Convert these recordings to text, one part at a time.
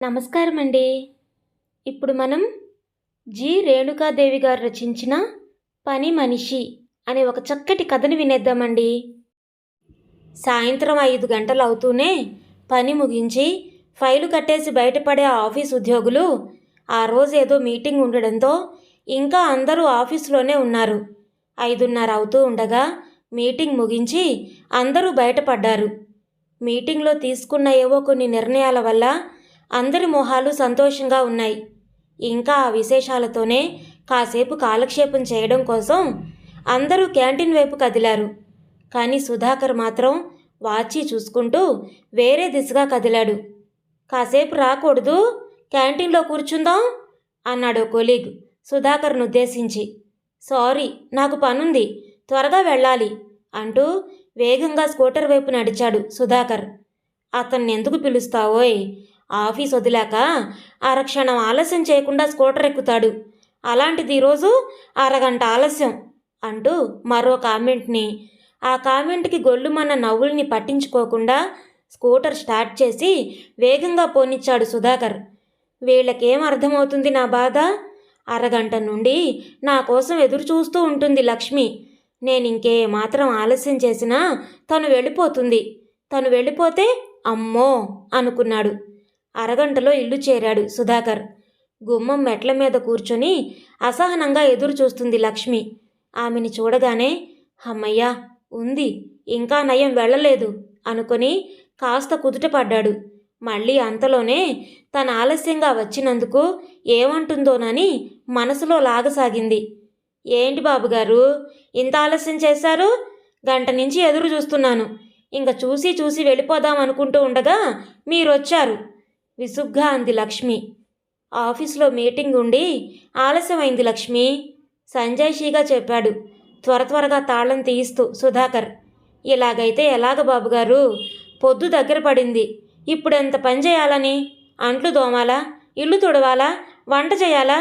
నమస్కారం అండి. ఇప్పుడు మనం జి. రేణుకాదేవి గారు రచించిన పని మనిషి అనే ఒక చక్కటి కథని వినేద్దామండి. సాయంత్రం 5 గంటలు అవుతూనే పని ముగించి ఫైలు కట్టేసి బయటపడే ఆఫీస్ ఉద్యోగులు ఆ రోజు ఏదో మీటింగ్ ఉండడంతో ఇంకా అందరూ ఆఫీసులోనే ఉన్నారు. 5:30 అవుతూ ఉండగా మీటింగ్ ముగించి అందరూ బయటపడ్డారు. మీటింగ్లో తీసుకున్న ఏవో కొన్ని నిర్ణయాల వల్ల అందరి మొహాలు సంతోషంగా ఉన్నాయి. ఇంకా ఆ విశేషాలతోనే కాసేపు కాలక్షేపం చేయడం కోసం అందరూ క్యాంటీన్ వైపు కదిలారు. కానీ సుధాకర్ మాత్రం వాచి చూసుకుంటూ వేరే దిశగా కదిలాడు. కాసేపు రాకూడదు, క్యాంటీన్లో కూర్చుందాం అన్నాడు కొలీగ్ సుధాకర్ను ఉద్దేశించి. సారీ, నాకు పనుంది, త్వరగా వెళ్ళాలి అంటూ వేగంగా స్కూటర్ వైపు నడిచాడు సుధాకర్. అతన్ని ఎందుకు పిలుస్తావోయ్? ఆఫీస్ వదిలాక అరక్షణం ఆలస్యం చేయకుండా స్కూటర్ ఎక్కుతాడు, అలాంటిది ఈరోజు అరగంట ఆలస్యం అంటూ మరో కామెంట్ని, ఆ కామెంట్కి గొల్లుమన్న నవ్వుల్ని పట్టించుకోకుండా స్కూటర్ స్టార్ట్ చేసి వేగంగా పోనిచ్చాడు సుధాకర్. వీళ్ళకేం అర్థమవుతుంది నా బాధ? అరగంట నుండి నా కోసం ఎదురు చూస్తూ ఉంటుంది లక్ష్మి. నేనింకే మాత్రం ఆలస్యం చేసినా తను వెళ్ళిపోతుంది. తను వెళ్ళిపోతే అమ్మో అనుకున్నాడు. అరగంటలో ఇల్లు చేరాడు సుధాకర్. గుమ్మం మెట్ల మీద కూర్చొని అసహనంగా ఎదురు చూస్తుంది లక్ష్మి. ఆమెని చూడగానే అమ్మయ్యా ఉంది, ఇంకా నయం వెళ్ళలేదు అనుకొని కాస్త కుదుటపడ్డాడు. మళ్ళీ అంతలోనే తన ఆలస్యంగా వచ్చినందుకు ఏమంటుందోనని మనసులో లాగసాగింది. ఏంటి బాబుగారు ఇంత ఆలస్యం చేశారు? గంట నుంచి ఎదురు చూస్తున్నాను. ఇంక చూసి చూసి వెళ్ళిపోదాం అనుకుంటూ ఉండగా మీరొచ్చారు విసుగ్గా అంది లక్ష్మి. ఆఫీస్లో మీటింగ్ ఉండి ఆలస్యమైంది లక్ష్మి, సంజయ్షీగా చెప్పాడు త్వరగా తాళం తీయిస్తూ సుధాకర్. ఇలాగైతే ఎలాగ బాబుగారు? పొద్దు దగ్గర పడింది, ఇప్పుడెంత పని చేయాలని? అంట్లు దోమాలా, ఇల్లు తుడవాలా, వంట చేయాలా?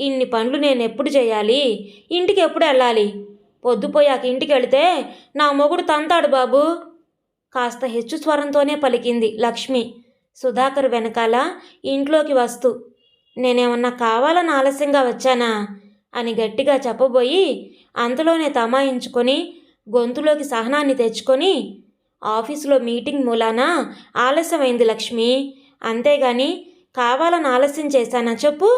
ఇన్ని పనులు నేనెప్పుడు చేయాలి? ఇంటికి ఎప్పుడు వెళ్ళాలి? పొద్దుపోయాక ఇంటికి వెళితే నా మొగుడు తంతాడు బాబు. కాస్త హెచ్చు స్వరంతోనే పలికింది లక్ష్మి సుధాకర్ వెనకాల ఇంట్లోకి వస్తూ. నేనేమన్నా కావాలని ఆలస్యంగా వచ్చానా అని గట్టిగా చెప్పబోయి అంతలోనే తమాయించుకొని గొంతులోకి సహనాన్ని తెచ్చుకొని, ఆఫీసులో మీటింగ్ మూలాన ఆలస్యమైంది లక్ష్మి, అంతేగాని కావాలని ఆలస్యం చేశానా చెప్పు?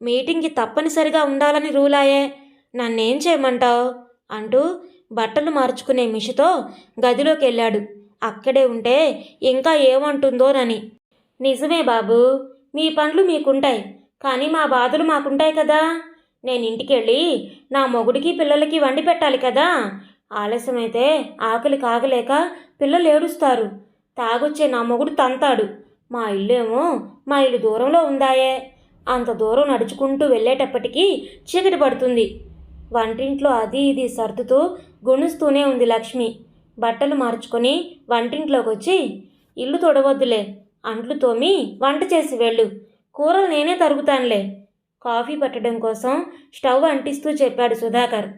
మీటింగ్కి తప్పనిసరిగా ఉండాలని రూలాయే, నన్నేం చేయమంటావు అంటూ బట్టలు మార్చుకునే మిషతో గదిలోకి వెళ్ళాడు. అక్కడే ఉంటే ఇంకా ఏమంటుందోనని. నిజమే బాబు, మీ పనులు మీకుంటాయి, కానీ మా బాధలు మాకుంటాయి కదా. నేను ఇంటికెళ్ళి నా మొగుడికి పిల్లలకి వండి పెట్టాలి కదా. ఆలస్యమైతే ఆకలి కాగలేక పిల్లలు ఏడుస్తారు, తాగొచ్చే నా మొగుడు తంతాడు. మా ఇల్లు దూరంలో ఉందాయే, అంత దూరం నడుచుకుంటూ వెళ్ళేటప్పటికీ చీకటి పడుతుంది. వంటింట్లో అది ఇది సర్దుతూ గుణుస్తూనే ఉంది లక్ష్మి. బట్టలు మార్చుకొని వంటింట్లోకి వచ్చి, ఇల్లు తొడవద్దులే, అంట్లు తోమి వంట చేసి వెళ్ళు, కూరలు నేనే తరుగుతానులే, కాఫీ పట్టడం కోసం స్టవ్ అంటిస్తూ చెప్పాడు సుధాకర్.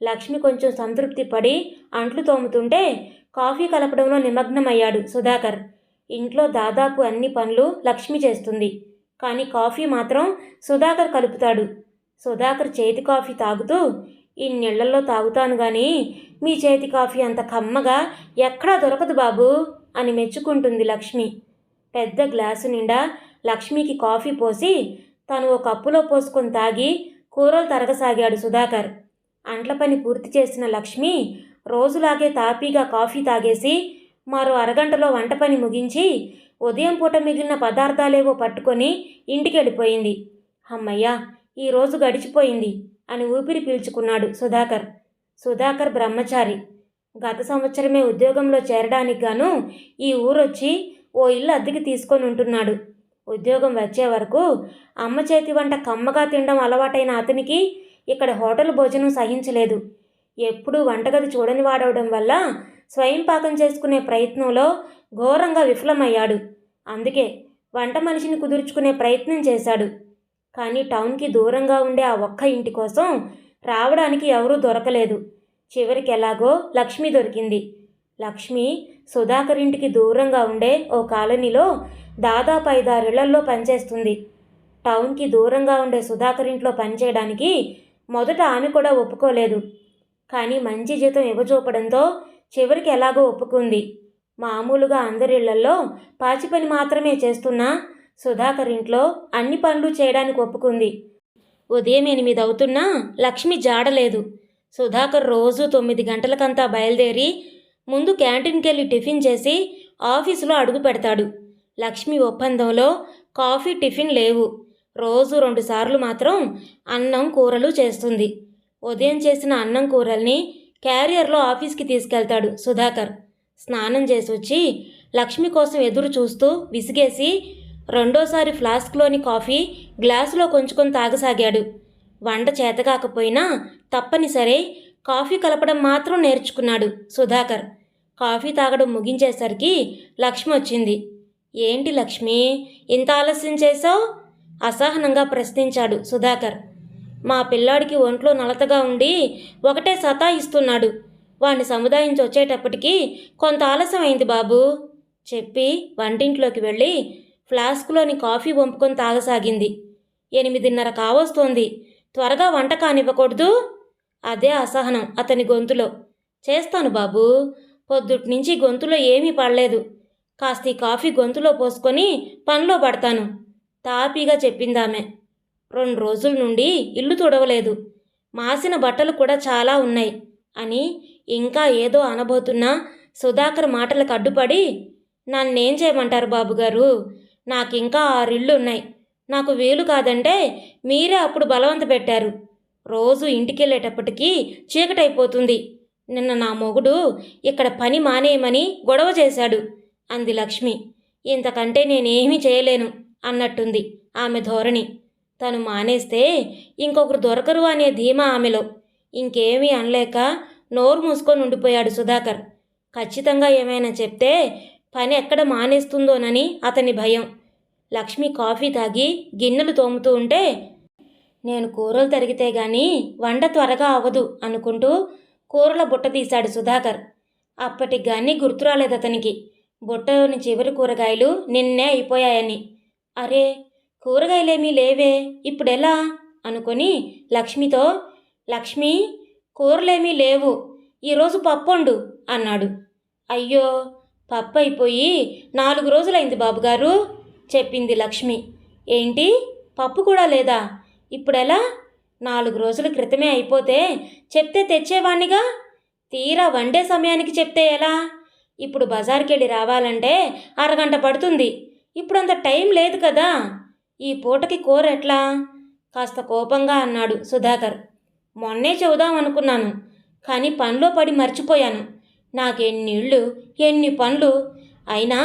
లక్ష్మి కొంచెం సంతృప్తి పడి అంట్లు తోముతుంటే కాఫీ కలపడంలో నిమగ్నమయ్యాడు సుధాకర్. ఇంట్లో దాదాపు అన్ని పనులు లక్ష్మి చేస్తుంది, కానీ కాఫీ మాత్రం సుధాకర్ కలుపుతాడు. సుధాకర్ చేతి కాఫీ తాగుతూ, ఇన్నేళ్లలో తాగుతాను కానీ మీ చేతి కాఫీ అంత కమ్మగా ఎక్కడా దొరకదు బాబు అని మెచ్చుకుంటుంది లక్ష్మి. పెద్ద గ్లాసు నిండా లక్ష్మికి కాఫీ పోసి తను ఓ కప్పులో పోసుకొని తాగి కూరలు తరగసాగాడు సుధాకర్. అంట్ల పని పూర్తి చేసిన లక్ష్మి రోజులాగే తాపీగా కాఫీ తాగేసి మరో అరగంటలో వంట పని ముగించి ఉదయం పూట మిగిలిన పదార్థాలేవో పట్టుకొని ఇంటికి వెళ్ళిపోయింది. అమ్మయ్యా, ఈరోజు గడిచిపోయింది అని ఊపిరి పీల్చుకున్నాడు సుధాకర్. సుధాకర్ బ్రహ్మచారి. గత సంవత్సరమే ఉద్యోగంలో చేరడానికి గాను ఈ ఊరొచ్చి ఓ ఇల్లు అద్దెకి తీసుకొని ఉంటున్నాడు. ఉద్యోగం వచ్చే వరకు అమ్మ చేతి వంట కమ్మగా తినడం అలవాటైన అతనికి ఇక్కడ హోటల్ భోజనం సహించలేదు. ఎప్పుడూ వంటగది చూడని వాడవడం వల్ల స్వయం పాకం చేసుకునే ప్రయత్నంలో ఘోరంగా విఫలమయ్యాడు. అందుకే వంట మనిషిని కుదుర్చుకునే ప్రయత్నం చేశాడు. కానీ టౌన్కి దూరంగా ఉండే ఆ ఒక్క ఇంటి కోసం రావడానికి ఎవరూ దొరకలేదు. చివరికి ఎలాగో లక్ష్మి దొరికింది. లక్ష్మి సుధాకర్ ఇంటికి దూరంగా ఉండే ఓ కాలనీలో దాదాపు 5-6 ఇళ్లల్లో పనిచేస్తుంది. టౌన్కి దూరంగా ఉండే సుధాకర్ ఇంట్లో పనిచేయడానికి మొదట ఆమె కూడా ఒప్పుకోలేదు. కానీ మంచి జీతం ఇవ్వచూపడంతో చివరికి ఎలాగో ఒప్పుకుంది. మామూలుగా అందరిళ్లల్లో పాచి పని మాత్రమే చేస్తున్నా సుధాకర్ ఇంట్లో అన్ని పనులు చేయడానికి ఒప్పుకుంది. ఉదయం 8 అవుతున్నా లక్ష్మి జాడలేదు. సుధాకర్ రోజు 9 గంటలకంతా బయలుదేరి ముందు క్యాంటీన్కి వెళ్ళి టిఫిన్ చేసి ఆఫీసులో అడుగు పెడతాడు. లక్ష్మి ఒప్పందంలో కాఫీ, టిఫిన్ లేవు. రోజు 2 సార్లు మాత్రం అన్నం కూరలు చేస్తుంది. ఉదయం చేసిన అన్నం కూరల్ని క్యారియర్లో ఆఫీస్కి తీసుకెళ్తాడు సుధాకర్. స్నానం చేసి వచ్చి లక్ష్మి కోసం ఎదురు చూస్తూ విసిగేసి రెండోసారి ఫ్లాస్క్లోని కాఫీ గ్లాసులో కొంచుకొని తాగసాగాడు. వంట చేతకాకపోయినా తప్పనిసరి కాఫీ కలపడం మాత్రం నేర్చుకున్నాడు సుధాకర్. కాఫీ తాగడం ముగించేసరికి లక్ష్మి వచ్చింది. ఏంటి లక్ష్మి, ఇంత ఆలస్యం చేశావు? అసహనంగా ప్రశ్నించాడు సుధాకర్. మా పిల్లాడికి ఒంట్లో నలతగా ఉండి ఒకటే సతాయిస్తున్నాడు. వాణ్ణి సముదాయించి వచ్చేటప్పటికి కొంత ఆలస్యం అయింది బాబు చెప్పి వంటింట్లోకి వెళ్ళి ఫ్లాస్క్లోని కాఫీ వంపుకొని తాగసాగింది. 8:30 కావస్తోంది. త్వరగా వంట కానివ్వకూడదు? అదే అసహనం అతని గొంతులో. చేస్తాను బాబు, పొద్దుట్నుంచి గొంతులో ఏమీ పడలేదు. కాస్త ఈ కాఫీ గొంతులో పోసుకొని పనిలో పడతాను తాపీగా చెప్పిందామె. 2 రోజుల నుండి ఇల్లు తుడవలేదు. మాసిన బట్టలు కూడా చాలా ఉన్నాయి అని ఇంకా ఏదో అనబోతున్నా సుధాకర్ మాటలకు అడ్డుపడి, నన్నేం చేయమంటారు బాబుగారు, నాకింకా 6 ఇళ్ళు ఉన్నాయి. నాకు వీలు కాదంటే మీరే అప్పుడు బలవంత పెట్టారు. రోజు ఇంటికెళ్ళేటప్పటికీ చీకటైపోతుంది. నిన్న నా మొగుడు ఇక్కడ పని మానేయమని గొడవ చేశాడు అంది లక్ష్మి. ఇంతకంటే నేనేమీ చేయలేను అన్నట్టుంది ఆమె ధోరణి. తను మానేస్తే ఇంకొకరు దొరకరు అనే ధీమా ఆమెలో. ఇంకేమీ అనలేక నోరు మూసుకొని ఉండిపోయాడు సుధాకర్. ఖచ్చితంగా ఏమైనా చెప్తే పని ఎక్కడ మానేస్తుందోనని అతని భయం. లక్ష్మి కాఫీ తాగి గిన్నెలు తోముతూ ఉంటే, నేను కూరలు తరిగితే గాని వంట త్వరగా అవ్వదు అనుకుంటూ కూరల బుట్ట తీశాడు సుధాకర్. అప్పటికి కానీ గుర్తురాలేదు అతనికి బుట్టలోని చివరి కూరగాయలు నిన్నే అయిపోయాయని. అరే, కూరగాయలేమీ లేవే, ఇప్పుడెలా అనుకొని లక్ష్మితో, లక్ష్మి కూరలేమీ లేవు, ఈరోజు పప్పొండు అన్నాడు. అయ్యో, పప్పు అయిపోయి 4 రోజులైంది బాబుగారు చెప్పింది లక్ష్మి. ఏంటి, పప్పు కూడా లేదా? ఇప్పుడెలా? 4 రోజుల క్రితమే అయిపోతే చెప్తే తెచ్చేవాణ్ణిగా. తీరా వండే సమయానికి చెప్తే ఎలా? ఇప్పుడు బజార్కెళ్ళి రావాలంటే అరగంట పడుతుంది. ఇప్పుడంత టైం లేదు కదా. ఈ పూటకి కూర ఎట్లా? కాస్త కోపంగా అన్నాడు సుధాకర్. మొన్నే చెబుదాం అనుకున్నాను, కానీ పనిలో పడి మర్చిపోయాను. నాకెన్ని ఇళ్ళు, ఎన్ని పనులు. అయినా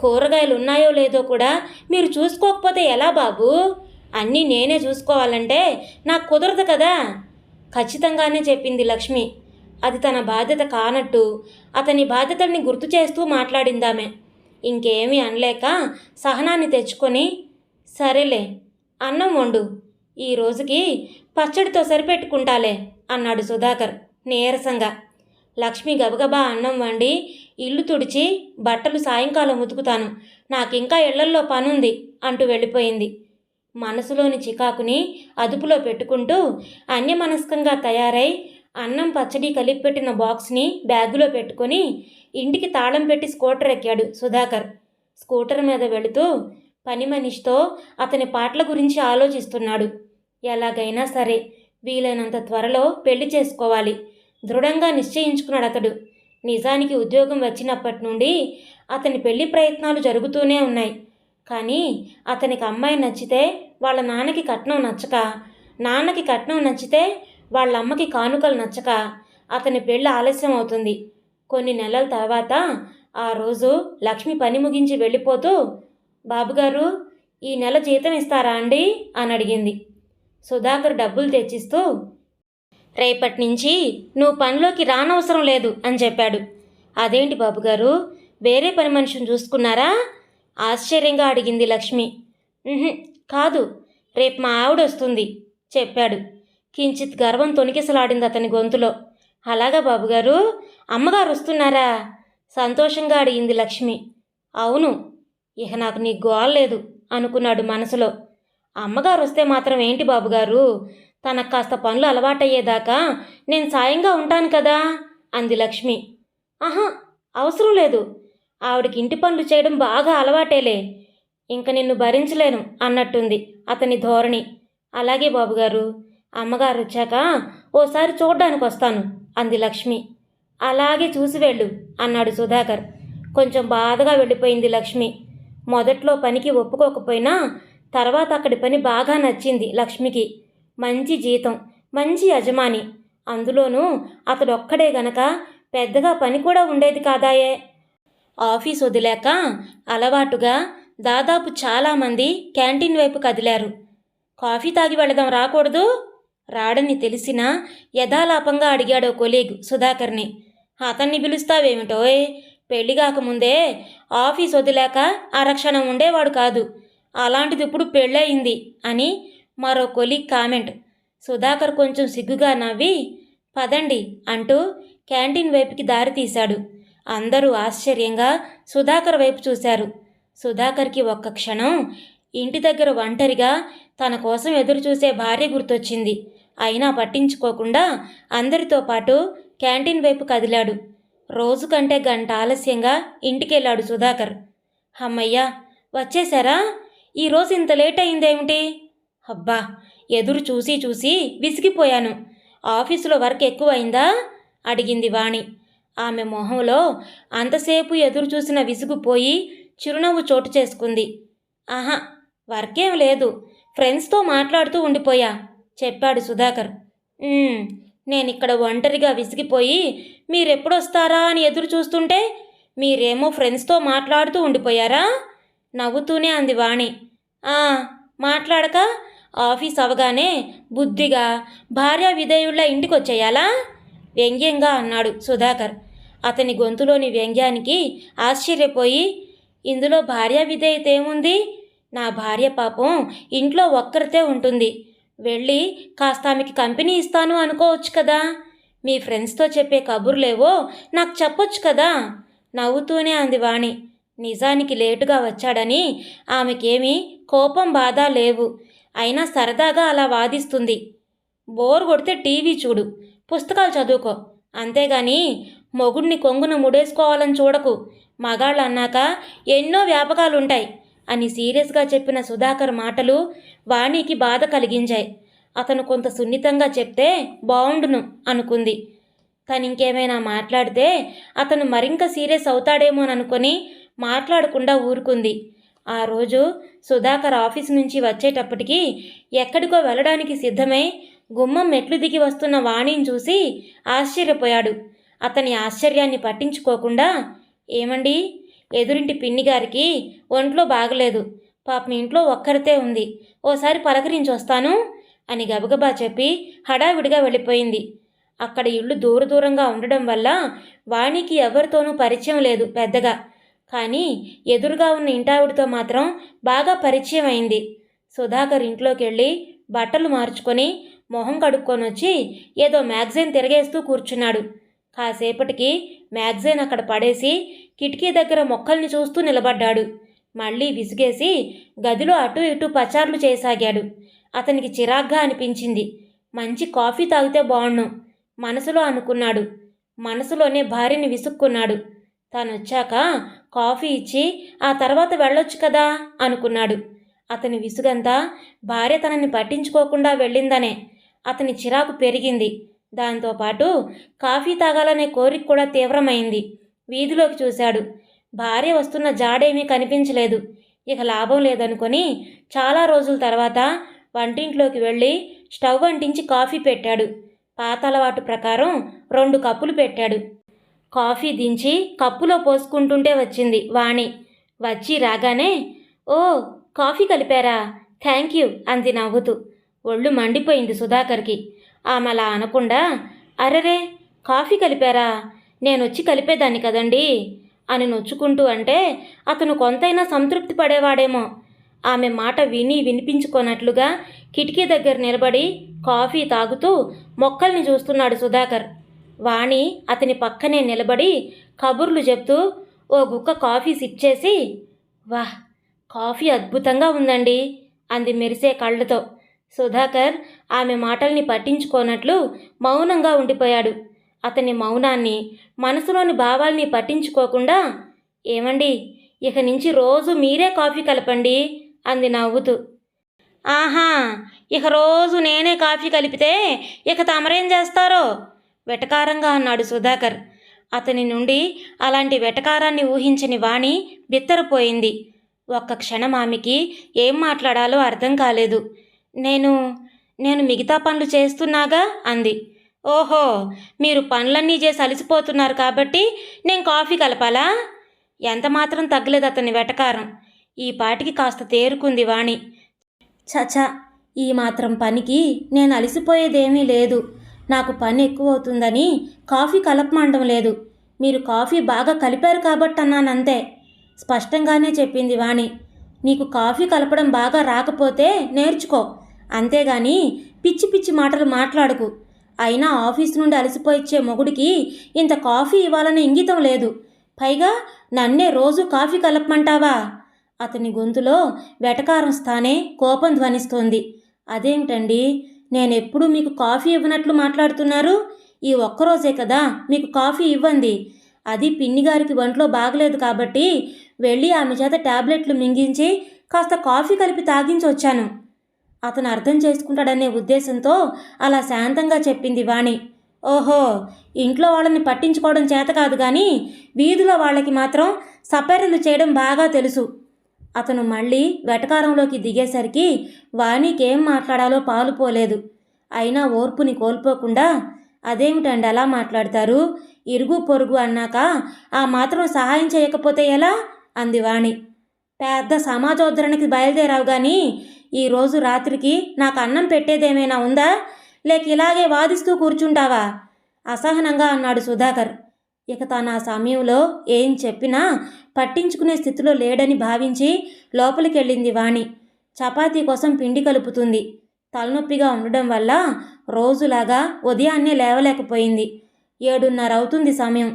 కూరగాయలు ఉన్నాయో లేదో కూడా మీరు చూసుకోకపోతే ఎలా బాబు? అన్నీ నేనే చూసుకోవాలంటే నాకు కుదరదు కదా. ఖచ్చితంగానే చెప్పింది లక్ష్మి. అది తన బాధ్యత కానట్టు అతని బాధ్యతల్ని గుర్తు చేస్తూ మాట్లాడిందామె. ఇంకేమీ అనలేక సహనాన్ని తెచ్చుకొని, సరేలే అన్నం వండు, ఈ రోజుకి పచ్చడితో సరిపెట్టుకుంటాలే అన్నాడు సుధాకర్ నీరసంగా. లక్ష్మి గబగబా అన్నం వండి ఇల్లు తుడిచి బట్టలు సాయంకాలం ఉతుకుతాను, నాకింకా ఇళ్లల్లో పనుంది అంటూ వెళ్ళిపోయింది. మనసులోని చికాకుని అదుపులో పెట్టుకుంటూ అన్యమనస్కంగా తయారై అన్నం పచ్చడి కలిపిపెట్టిన బాక్స్ని బ్యాగులో పెట్టుకొని ఇంటికి తాళం పెట్టి స్కూటర్ ఎక్కాడు సుధాకర్. స్కూటర్ మీద వెళుతూ పని మనిషితో అతని పాటల గురించి ఆలోచిస్తున్నాడు. ఎలాగైనా సరే వీలైనంత త్వరలో పెళ్లి చేసుకోవాలి దృఢంగా నిశ్చయించుకున్నాడు అతడు. నిజానికి ఉద్యోగం వచ్చినప్పటి నుండి అతని పెళ్లి ప్రయత్నాలు జరుగుతూనే ఉన్నాయి. కానీ అతనికి అమ్మాయి నచ్చితే వాళ్ళ నాన్నకి కట్నం నచ్చక, నాన్నకి కట్నం నచ్చితే వాళ్ళ అమ్మకి కానుకలు నచ్చక అతని పెళ్ళి ఆలస్యం అవుతుంది. కొన్ని నెలల తర్వాత ఆ రోజు లక్ష్మి పని ముగించి వెళ్ళిపోతూ, బాబుగారు ఈ నెల జీతం ఇస్తారా అండి అని అడిగింది. సుధాకర్ డబ్బులు తెచ్చిస్తూ, రేపటి నుంచి నువ్వు పనిలోకి రానవసరం లేదు అని చెప్పాడు. అదేంటి బాబుగారు, వేరే పని మనిషిని చూసుకున్నారా ఆశ్చర్యంగా అడిగింది లక్ష్మి. కాదు, రేపు మా ఆవిడ వస్తుంది చెప్పాడు. కించిత్ గర్వం తొణికిసలాడింది అతని గొంతులో. అలాగా బాబుగారు, అమ్మగారు వస్తున్నారా? సంతోషంగా అడిగింది లక్ష్మి. అవును, ఇక నాకు నీ గోల లేదు అనుకున్నాడు మనసులో. అమ్మగారు వస్తే మాత్రం ఏంటి బాబుగారు, తనకు కాస్త పనులు అలవాటయ్యేదాకా నేను సాయంగా ఉంటాను కదా అంది లక్ష్మి. ఆహా, అవసరం లేదు, ఆవిడకి ఇంటి పనులు చేయడం బాగా అలవాటేలే, ఇంక నిన్ను భరించలేను అన్నట్టుంది అతని ధోరణి. అలాగే బాబుగారు, అమ్మగారు వచ్చాక ఓసారి చూడ్డానికి వస్తాను అంది లక్ష్మి. అలాగే చూసి వెళ్ళు అన్నాడు సుధాకర్. కొంచెం బాధగా వెళ్ళిపోయింది లక్ష్మి. మొదట్లో పనికి ఒప్పుకోకపోయినా తర్వాత అక్కడి పని బాగా నచ్చింది లక్ష్మికి. మంచి జీతం, మంచి యజమాని, అందులోనూ అతడొక్కడే గనక పెద్దగా పని కూడా ఉండేది కాదాయే. ఆఫీస్ వదిలాక అలవాటుగా దాదాపు చాలామంది క్యాంటీన్ వైపు కదిలారు. కాఫీ తాగి వెళదాం, రాకూడదు? రాడని తెలిసినా యథాలాపంగా అడిగాడో కొలీగ్ సుధాకర్ని. అతన్ని పిలుస్తావేమిటోయ్, పెళ్లి కాకముందే ఆఫీస్ వదిలాక ఆరక్షణం ఉండేవాడు కాదు, అలాంటిది ఇప్పుడు పెళ్ళయింది అని మరో కొలీగ్ కామెంట్. సుధాకర్ కొంచెం సిగ్గుగా నవ్వి పదండి అంటూ క్యాంటీన్ వైపుకి దారి తీశాడు. అందరూ ఆశ్చర్యంగా సుధాకర్ వైపు చూశారు. సుధాకర్కి ఒక్క క్షణం ఇంటి దగ్గర ఒంటరిగా తన కోసం ఎదురుచూసే భార్య గుర్తొచ్చింది. అయినా పట్టించుకోకుండా అందరితో పాటు క్యాంటీన్ వైపు కదిలాడు. రోజు కంటే గంట ఆలస్యంగా ఇంటికెళ్ళాడు సుధాకర్. అమ్మయ్యా, వచ్చేశారా? ఈరోజు ఇంత లేట్ అయిందేమిటి? అబ్బా, ఎదురు చూసి చూసి విసిగిపోయాను. ఆఫీసులో వర్క్ ఎక్కువైందా అడిగింది వాణి. ఆమె మొహంలో అంతసేపు ఎదురు చూసిన విసుగుపోయి చిరునవ్వు చోటు చేసుకుంది. ఆహా, వర్కేం లేదు, ఫ్రెండ్స్తో మాట్లాడుతూ ఉండిపోయా చెప్పాడు సుధాకర్. నేనిక్కడ ఒంటరిగా విసిగిపోయి మీరెప్పుడొస్తారా అని ఎదురు చూస్తుంటే మీరేమో ఫ్రెండ్స్తో మాట్లాడుతూ ఉండిపోయారా? నవ్వుతూనే అంది వాణి. మాట్లాడక ఆఫీస్ అవగానే బుద్ధిగా భార్యా విధేయుళ్ళ ఇంటికొచ్చేయాలా? వ్యంగ్యంగా అన్నాడు సుధాకర్. అతని గొంతులోని వ్యంగ్యానికి ఆశ్చర్యపోయి, ఇందులో భార్యా విధేయత ఏముంది? నా భార్య పాపం ఇంట్లో ఒక్కరితే ఉంటుంది, వెళ్ళి కాస్త ఆమెకి కంపెనీ ఇస్తాను అనుకోవచ్చు కదా. మీ ఫ్రెండ్స్తో చెప్పే కబుర్లేవో నాకు చెప్పొచ్చు కదా. నవ్వుతూనే అంది వాణి. నిజానికి లేటుగా వచ్చాడని ఆమెకేమీ కోపం బాధ లేవు. అయినా సరదాగా అలా వాదిస్తుంది. బోర్ కొడితే టీవీ చూడు, పుస్తకాలు చదువుకో, అంతేగాని మొగుడిని కొంగున ముడేసుకోవాలని చూడకు. మగాళ్ళు అన్నాక ఎన్నో వ్యాపకాలుంటాయి అని సీరియస్గా చెప్పిన సుధాకర్ మాటలు వాణికి బాధ కలిగించాయి. అతను కొంత సున్నితంగా చెప్తే బావుండును అనుకుంది. తనింకేమైనా మాట్లాడితే అతను మరింక సీరియస్ అవుతాడేమోననుకొని మాట్లాడకుండా ఊరుకుంది. ఆ రోజు సుధాకర్ ఆఫీస్ నుంచి వచ్చేటప్పటికి ఎక్కడికో వెళ్ళడానికి సిద్ధమై గుమ్మం మెట్లు దిగి వస్తున్న వాణిని చూసి ఆశ్చర్యపోయాడు. అతని ఆశ్చర్యాన్ని పట్టించుకోకుండా, ఏమండి, ఎదురింటి పిన్నిగారికి ఒంట్లో బాగలేదు, పాపం ఇంట్లో ఒక్కరితే ఉంది, ఓసారి పలకరించి వస్తాను అని గబగబా చెప్పి హడావిడిగా వెళ్ళిపోయింది. అక్కడ ఇళ్ళు దూరంగా ఉండడం వల్ల వాణికి ఎవరితోనూ పరిచయం లేదు పెద్దగా. కానీ ఎదురుగా ఉన్న ఇంటావిడితో మాత్రం బాగా పరిచయం అయింది. సుధాకర్ ఇంట్లోకి వెళ్ళి బట్టలు మార్చుకొని మొహం కడుక్కొని వచ్చి ఏదో మ్యాగజైన్ తిరగేస్తూ కూర్చున్నాడు. కాసేపటికి మ్యాగజైన్ అక్కడ పడేసి కిటికీ దగ్గర మొక్కల్ని చూస్తూ నిలబడ్డాడు. మళ్ళీ విసిగేసి గదిలో అటు ఇటు పచార్లు చేయసాగాడు. అతనికి చిరాగ్గా అనిపించింది. మంచి కాఫీ తాగితే బాగుండు మనసులో అనుకున్నాడు. మనసులోనే భార్యని విసుక్కున్నాడు. తానొచ్చాక కాఫీ ఇచ్చి ఆ తర్వాత వెళ్ళొచ్చు కదా అనుకున్నాడు. అతని విసుగంతా భార్య తనని పట్టించుకోకుండా వెళ్ళిందనే. అతని చిరాకు పెరిగింది. దాంతోపాటు కాఫీ తాగాలనే కోరిక కూడా తీవ్రమైంది. వీధిలోకి చూశాడు. భార్య వస్తున్న జాడేమీ కనిపించలేదు. ఇక లాభం లేదనుకొని చాలా రోజుల తర్వాత వంటింట్లోకి వెళ్ళి స్టవ్ అంటించి కాఫీ పెట్టాడు. పాత అలవాటు ప్రకారం 2 కప్పులు పెట్టాడు. కాఫీ దించి కప్పులో పోసుకుంటుంటే వచ్చింది వాణి. వచ్చి రాగానే, ఓ, కాఫీ కలిపారా, థ్యాంక్ యూ అంది నవ్వుతూ. ఒళ్ళు మండిపోయింది సుధాకర్కి. ఆమె అలా అనకుండా, అరెరే, కాఫీ కలిపారా, నేనొచ్చి కలిపేదాన్ని కదండి అని నొచ్చుకుంటూ అంటే అతను కొంతైనా సంతృప్తి పడేవాడేమో. ఆమె మాట వినిపించుకోనట్లుగా కిటికీ దగ్గర నిలబడి కాఫీ తాగుతూ మొక్కల్ని చూస్తున్నాడు సుధాకర్. వాణి అతని పక్కనే నిలబడి కబుర్లు చెప్తూ ఓ గుక్క కాఫీ సిప్ చేసి, వాహ్, కాఫీ అద్భుతంగా ఉందండి అంది మెరిసే కళ్ళతో. సుధాకర్ ఆమె మాటల్ని పట్టించుకోనట్లు మౌనంగా ఉండిపోయాడు. అతని మౌనాన్ని, మనసులోని భావాల్ని పట్టించుకోకుండా, ఏమండి, ఇక నుంచి రోజు మీరే కాఫీ కలపండి అంది నవ్వుతూ. ఆహా, ఇక రోజు నేనే కాఫీ కలిపితే ఇక తమరేం చేస్తారో వెటకారంగా అన్నాడు సుధాకర్. అతని నుండి అలాంటి వెటకారాన్ని ఊహించని వాణి బిత్తరపోయింది. ఒక్క క్షణం ఆమెకి ఏం మాట్లాడాలో అర్థం కాలేదు. నేను నేను మిగతా పనులు చేస్తున్నాగా అంది. ఓహో, మీరు పనులన్నీ చేసి అలసిపోతున్నారు కాబట్టి నేను కాఫీ కలపాలా? ఎంత మాత్రం తగ్గలేదు అతని వెటకారం. ఈ పాటికి కాస్త తేరుకుంది వాణి. చచా, ఈ మాత్రం పనికి నేను అలసిపోయేదేమీ లేదు. నాకు పని ఎక్కువ అవుతుందని కాఫీ కలపమండం లేదు. మీరు కాఫీ బాగా కలిపారు కాబట్టి అన్నానంతే స్పష్టంగానే చెప్పింది వాణి. నీకు కాఫీ కలపడం బాగా రాకపోతే నేర్చుకో, అంతేగాని పిచ్చి పిచ్చి మాటలు మాట్లాడకు. అయినా ఆఫీస్ నుండి అలసిపోయిచ్చే మొగుడికి ఇంత కాఫీ ఇవ్వాలనే ఇంగితం లేదు. పైగా నన్నే రోజు కాఫీ కలపమంటావా? అతని గొంతులో వెటకారం స్థానే కోపం ధ్వనిస్తోంది. అదేమిటండి, నేనెప్పుడూ మీకు కాఫీ ఇవ్వనట్లు మాట్లాడుతున్నారు? ఈ ఒక్కరోజే కదా మీకు కాఫీ ఇవ్వండి. అది పిన్నిగారికి ఒంట్లో బాగలేదు కాబట్టి వెళ్ళి ఆమె చేత టాబ్లెట్లు మింగించి కాస్త కాఫీ కలిపి తాగించి వచ్చాను. అతను అర్థం చేసుకుంటాడనే ఉద్దేశంతో అలా శాంతంగా చెప్పింది వాణి. ఓహో, ఇంట్లో వాళ్ళని పట్టించుకోవడం చేత కాదు కానీ వీధిలో వాళ్ళకి మాత్రం సపర్యలు చేయడం బాగా తెలుసు. అతను మళ్ళీ వెటకారంలోకి దిగేసరికి వాణికేం మాట్లాడాలో పాలుపోలేదు. అయినా ఓర్పుని కోల్పోకుండా, అదేమిటండి అలా మాట్లాడతారు? ఇరుగు పొరుగు అన్నాక ఆ మాత్రం సహాయం చేయకపోతే ఎలా అంది వాణి. పెద్ద సమాజోద్ధరణకి బయలుదేరావు కానీ ఈరోజు రాత్రికి నాకు అన్నం పెట్టేదేమైనా ఉందా? లేక ఇలాగే వాదిస్తూ కూర్చుంటావా? అసహనంగా అన్నాడు సుధాకర్. ఇక తన ఆ సమయంలో ఏం చెప్పినా పట్టించుకునే స్థితిలో లేడని భావించి లోపలికెళ్ళింది వాణి. చపాతీ కోసం పిండి కలుపుతుంది. తలనొప్పిగా ఉండడం వల్ల రోజులాగా ఉదయాన్నే లేవలేకపోయింది. 7:30 అవుతుంది సమయం.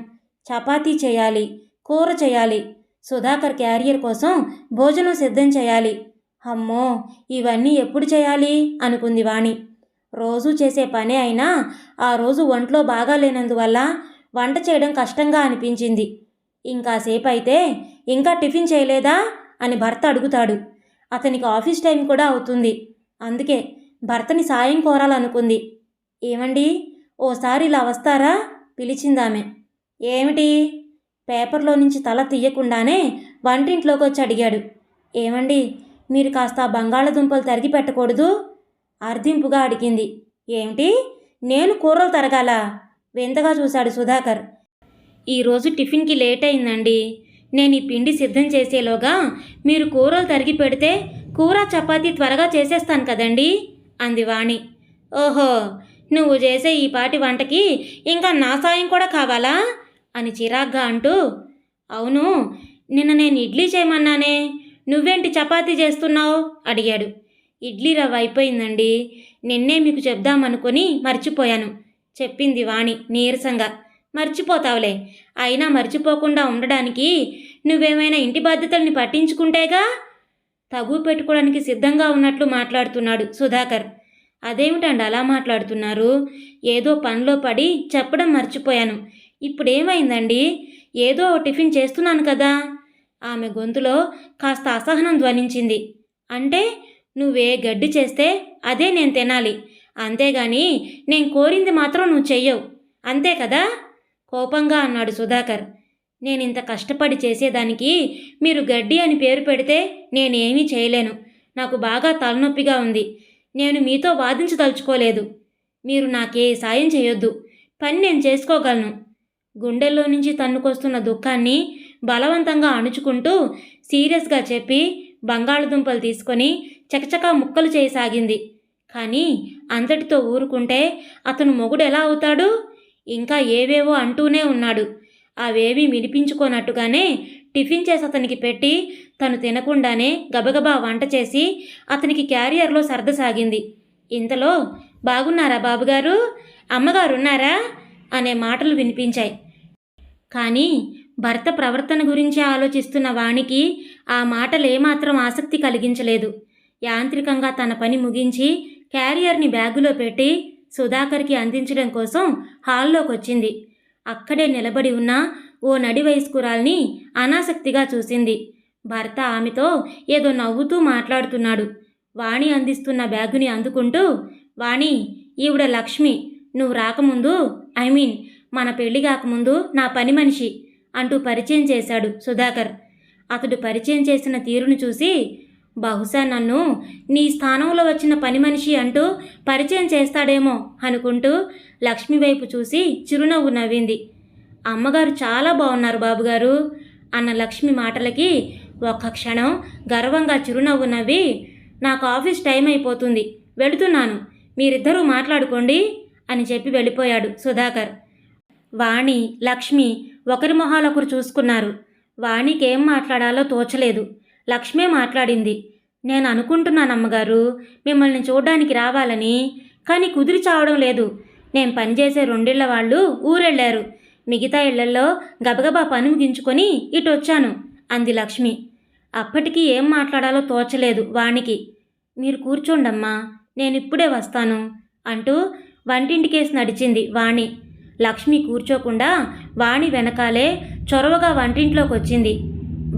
చపాతీ చేయాలి, కూర చేయాలి, సుధాకర్ క్యారియర్ కోసం భోజనం సిద్ధం చేయాలి. అమ్మో, ఇవన్నీ ఎప్పుడు చేయాలి అనుకుంది వాణి. రోజూ చేసే పనే అయినా ఆ రోజు ఒంట్లో బాగాలేనందువల్ల వంట చేయడం కష్టంగా అనిపించింది. ఇంకాసేపు అయితే ఇంకా టిఫిన్ చేయలేదా అని భర్త అడుగుతాడు. అతనికి ఆఫీస్ టైం కూడా అవుతుంది. అందుకే భర్తని సాయం కోరాలనుకుంది. ఏమండి, ఓసారి ఇలా వస్తారా పిలిచిందామె. ఏమిటి? పేపర్లో నుంచి తల తీయకుండానే వంటింట్లోకి వచ్చి అడిగాడు. ఏమండి, మీరు కాస్త బంగాళదుంపలు తరిగి పెట్టకూడదు అర్ధింపుగా అడిగింది. ఏమిటి, నేను కూరలు తరగాల? వింతగా చూశాడు సుధాకర్. ఈరోజు టిఫిన్కి లేట్ అయిందండి. నేను ఈ పిండి సిద్ధం చేసేలోగా మీరు కూరలు తరిగి పెడితే కూర చపాతీ త్వరగా చేసేస్తాను కదండి అంది వాణి. ఓహో, నువ్వు చేసే ఈ పాటి వంటకి ఇంకా నా సాయం కూడా కావాలా అని చిరాగ్గా అంటూ, అవును, నిన్న నేను ఇడ్లీ చేయమన్నానే, నువ్వేంటి చపాతీ చేస్తున్నావు అడిగాడు. ఇడ్లీ రవ్వ అయిపోయిందండి, నిన్నే మీకు చెప్దామనుకొని మర్చిపోయాను చెప్పింది వాణి నీరసంగా. మర్చిపోతావులే, అయినా మర్చిపోకుండా ఉండడానికి నువ్వేమైనా ఇంటి బాధ్యతల్ని పట్టించుకుంటేగా. తగు పెట్టుకోవడానికి సిద్ధంగా ఉన్నట్లు మాట్లాడుతున్నాడు సుధాకర్. అదేమిటండి అలా మాట్లాడుతున్నారు? ఏదో పనిలో పడి చెప్పడం మర్చిపోయాను. ఇప్పుడేమైందండి? ఏదో టిఫిన్ చేస్తున్నాను కదా. ఆమె గొంతులో కాస్త అసహనం ధ్వనించింది. అంటే నువ్వే గడ్డి చేస్తే అదే నేను తినాలి, అంతేగాని నేను కోరింది మాత్రం నువ్వు చెయ్యవు, అంతే కదా కోపంగా అన్నాడు సుధాకర్. నేనింత కష్టపడి చేసేదానికి మీరు గడ్డి అని పేరు పెడితే నేనేమీ చేయలేను. నాకు బాగా తలనొప్పిగా ఉంది. నేను మీతో వాదించదలుచుకోలేదు. మీరు నాకే సాయం చేయొద్దు, పని నేను చేసుకోగలను. గుండెల్లో నుంచి తన్నుకొస్తున్న దుఃఖాన్ని బలవంతంగా అణుచుకుంటూ సీరియస్గా చెప్పి బంగాళదుంపలు తీసుకొని చకచకా ముక్కలు చేయసాగింది. కానీ అంతటితో ఊరుకుంటే అతను మొగుడు ఎలా అవుతాడు? ఇంకా ఏవేవో అంటూనే ఉన్నాడు. అవేవీ వినిపించుకోనట్టుగానే టిఫిన్ చేసి అతనికి పెట్టి తను తినకుండానే గబగబా వంట చేసి అతనికి క్యారియర్లో సర్దసాగింది. ఇంతలో బాగున్నారా బాబుగారు, అమ్మగారున్నారా అనే మాటలు వినిపించాయి. కానీ భర్త ప్రవర్తన గురించి ఆలోచిస్తున్న వాణికి ఆ మాటలు ఏమాత్రం ఆసక్తి కలిగించలేదు. యాంత్రికంగా తన పని ముగించి క్యారియర్ని బ్యాగులో పెట్టి సుధాకర్కి అందించడం కోసం హాల్లోకి వచ్చింది. అక్కడే నిలబడి ఉన్న ఓ నడి వయస్కురాల్ని అనాసక్తిగా చూసింది. భర్త ఆమెతో ఏదో నవ్వుతూ మాట్లాడుతున్నాడు. వాణి అందిస్తున్న బ్యాగుని అందుకుంటూ, వాణి, ఈవిడ లక్ష్మి, నువ్వు రాకముందు, మన పెళ్లి కాకముందు నా పని మనిషి అంటూ పరిచయం చేశాడు సుధాకర్. అతడు పరిచయం చేసిన తీరును చూసి, బహుశా నన్ను నీ స్థానంలో వచ్చిన పని మనిషి అంటూ పరిచయం చేస్తాడేమో అనుకుంటూ లక్ష్మి వైపు చూసి చిరునవ్వు నవ్వింది. అమ్మగారు చాలా బాగున్నారు బాబుగారు అన్న లక్ష్మి మాటలకి ఒక్క క్షణం గర్వంగా చిరునవ్వు నవ్వి, నాకు ఆఫీస్ టైం అయిపోతుంది, వెళుతున్నాను, మీరిద్దరూ మాట్లాడుకోండి అని చెప్పి వెళ్ళిపోయాడు సుధాకర్. వాణి, లక్ష్మి ఒకరి మొహాలొకరు చూసుకున్నారు. వాణికి ఏం మాట్లాడాలో తోచలేదు. లక్ష్మే మాట్లాడింది. నేను అనుకుంటున్నానమ్మగారు మిమ్మల్ని చూడ్డానికి రావాలని, కానీ కుదిరి చావడం లేదు. నేను పనిచేసే 2 ఇళ్ల వాళ్ళు ఊరెళ్ళారు. మిగతా ఇళ్లల్లో గబగబా పని ముగించుకొని ఇటు వచ్చాను అంది లక్ష్మి. అప్పటికీ ఏం మాట్లాడాలో తోచలేదు వాణికి. మీరు కూర్చోండమ్మా, నేనిప్పుడే వస్తాను అంటూ వంటింటికేసి నడిచింది వాణి. లక్ష్మి కూర్చోకుండా వాణి వెనకాలే చొరవగా వంటింట్లోకి వచ్చింది.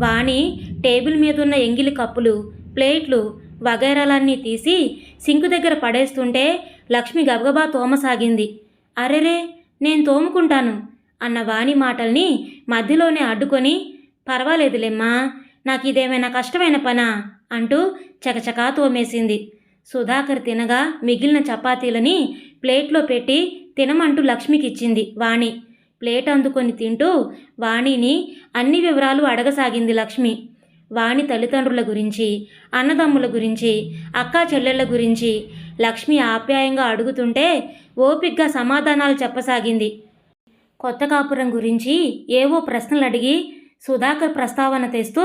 వాణి టేబుల్ మీదున్న ఎంగిలి కప్పులు, ప్లేట్లు వగైరాలన్నీ తీసి సింకు దగ్గర పడేస్తుంటే లక్ష్మి గబగబా తోమసాగింది. అరెరే, నేను తోముకుంటాను అన్న వాణి మాటల్ని మధ్యలోనే అడ్డుకొని, పర్వాలేదులేమ్మా, నాకు ఇదేమైనా కష్టమైన పనా అంటూ చకచకా తోమేసింది. సుధాకర్ తినగా మిగిలిన చపాతీలని ప్లేట్లో పెట్టి తినమంటూ లక్ష్మికి ఇచ్చింది వాణి. ప్లేట్ అందుకొని తింటూ వాణిని అన్ని వివరాలు అడగసాగింది లక్ష్మి. వాణి తల్లిదండ్రుల గురించి, అన్నదమ్ముల గురించి, అక్కా చెల్లెళ్ళ గురించి లక్ష్మి ఆప్యాయంగా అడుగుతుంటే ఓపిగ్గా సమాధానాలు చెప్పసాగింది. కొత్త కాపురం గురించి ఏవో ప్రశ్నలు అడిగి సుధాకర్ ప్రస్తావన తెస్తూ,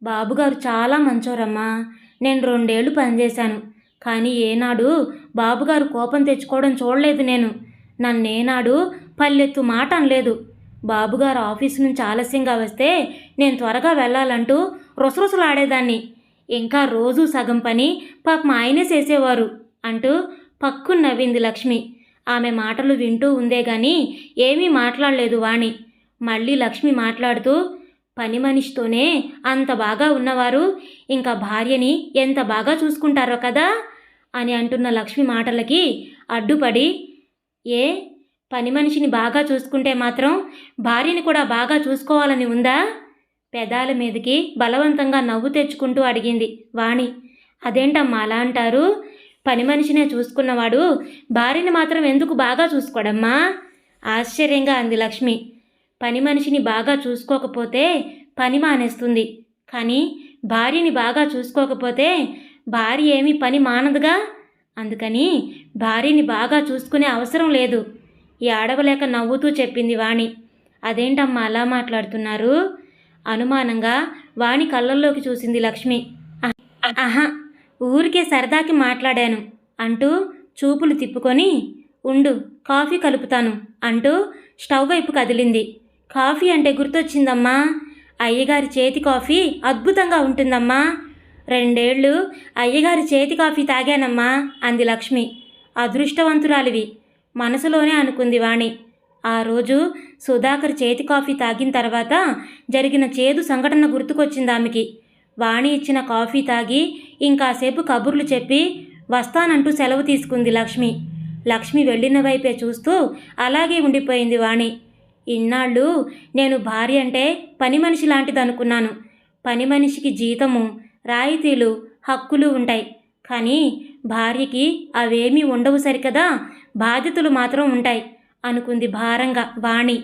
బాబుగారు చాలా మంచోరమ్మా, నేను 2 ఏళ్ళు పనిచేశాను, కానీ ఏనాడు బాబుగారు కోపం తెచ్చుకోవడం చూడలేదు. నేను నన్నేనాడు పల్లెత్తు మాట అనలేదు. బాబుగారు ఆఫీసు నుంచి ఆలస్యంగా వస్తే నేను త్వరగా వెళ్ళాలంటూ రొసరొసలాడేదాన్ని. ఇంకా రోజూ సగం పని పాపం ఆయనే చేసేవారు అంటూ పక్కున నవ్వింది లక్ష్మి. ఆమె మాటలు వింటూ ఉందే గాని ఏమీ మాట్లాడలేదు వాణి. మళ్ళీ లక్ష్మి మాట్లాడుతూ, పని మనిషితోనే అంత బాగా ఉన్నవారు ఇంకా భార్యని ఎంత బాగా చూసుకుంటారో కదా అని అంటున్న లక్ష్మి మాటలకి అడ్డుపడి, ఏ పని మనిషిని బాగా చూసుకుంటే మాత్రం భార్యని కూడా బాగా చూసుకోవాలని ఉందా? పెదాల మీదకి బలవంతంగా నవ్వు తెచ్చుకుంటూ అడిగింది వాణి. అదేంటమ్మా అలా అంటారు? పని మనిషినే చూసుకున్నవాడు భార్యని మాత్రం ఎందుకు బాగా చూసుకోడమ్మా ఆశ్చర్యంగా అంది లక్ష్మి. పని మనిషిని బాగా చూసుకోకపోతే పని మానేస్తుంది, కానీ భార్యని బాగా చూసుకోకపోతే భార్య ఏమీ పని మానదుగా. అందుకని భార్యని బాగా చూసుకునే అవసరం లేదు. ఈ ఆడవలేక నవ్వుతూ చెప్పింది వాణి. అదేంటమ్మా అలా మాట్లాడుతున్నారు? అనుమానంగా వాణి కళ్ళల్లోకి చూసింది లక్ష్మి. ఆహా, ఊరికే సరదాకి మాట్లాడాను అంటూ చూపులు తిప్పుకొని, ఉండు కాఫీ కలుపుతాను అంటూ స్టవ్ వైపు కదిలింది. కాఫీ అంటే గుర్తొచ్చిందమ్మా, అయ్యగారి చేతి కాఫీ అద్భుతంగా ఉంటుందమ్మా. 2 ఏళ్ళు అయ్యగారి చేతి కాఫీ తాగానమ్మా అంది లక్ష్మి. అదృష్టవంతురాలివి మనసులోనే అనుకుంది వాణి. ఆ రోజు సుధాకర్ చేతి కాఫీ తాగిన తర్వాత జరిగిన చేదు సంఘటన గుర్తుకొచ్చింది ఆమెకి. వాణి ఇచ్చిన కాఫీ తాగి ఇంకాసేపు కబుర్లు చెప్పి వస్తానంటూ సెలవు తీసుకుంది లక్ష్మి. లక్ష్మి వెళ్ళిన వైపే చూస్తూ అలాగే ఉండిపోయింది వాణి. ఇన్నాళ్ళు నేను భార్య అంటే పని మనిషి లాంటిదనుకున్నాను. పని మనిషికి జీతము, రాయితీలు, హక్కులు ఉంటాయి, కానీ భార్యకి అవేమీ ఉండవు సరికదా, బాధ్యతలు మాత్రం ఉంటాయి అనుకుంది భారంగా వాణి.